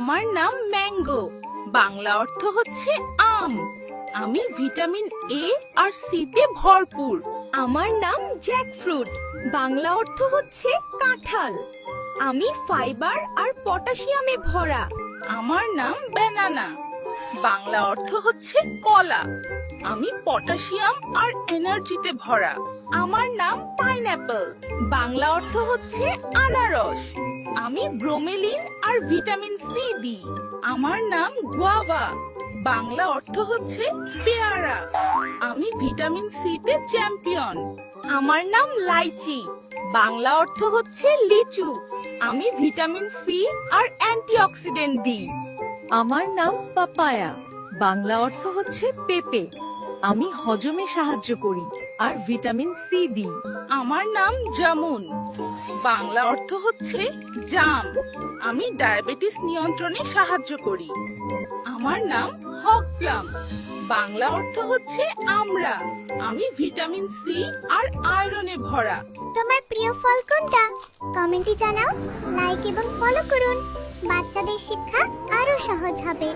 আমার নাম ম্যাঙ্গো, বাংলা অর্থ হচ্ছে আম। আমি ভিটামিন এ আর সি তে ভরপুর। আমার নাম জ্যাকফ্রুট, বাংলা অর্থ হচ্ছে কাঁঠাল। আমি ফাইবার আর পটাশিয়ামে ভরা। আমার নাম ব্যানানা, বাংলা অর্থ হচ্ছে কলা। আমি পটাশিয়াম আর এনার্জিতে ভরা। আমার নাম পাইনঅ্যাপল, বাংলা অর্থ হচ্ছে আনারস। আমি ব্রোমেলিন আর ভিটামিন সি দিই। আমার নাম গুয়াভা, বাংলা অর্থ হচ্ছে পেয়ারা। আমি ভিটামিন সি তে চ্যাম্পিয়ন। আমার নাম লাইচি, বাংলা অর্থ হচ্ছে লিচু। আমি ভিটামিন সি আর অ্যান্টিঅক্সিডেন্ট দিই। আমার নাম পাপায়া, বাংলা অর্থ হচ্ছে পেঁপে। আমি হজমে সাহায্য করি আর ভিটামিন সি দিই। আমার নাম জামুন, বাংলা অর্থ হচ্ছে জাম। আমি ডায়াবেটিস নিয়ন্ত্রণে সাহায্য করি। আমার নাম হক প্লাম, বাংলা অর্থ হচ্ছে আমড়া। আমি ভিটামিন সি আর আয়রনে ভরা। তোমার প্রিয় ফল কোনটা? কমেন্টে জানাও, লাইক এবং ফলো করুন। বাচ্চাদের শিক্ষা আরো সহজ হবে।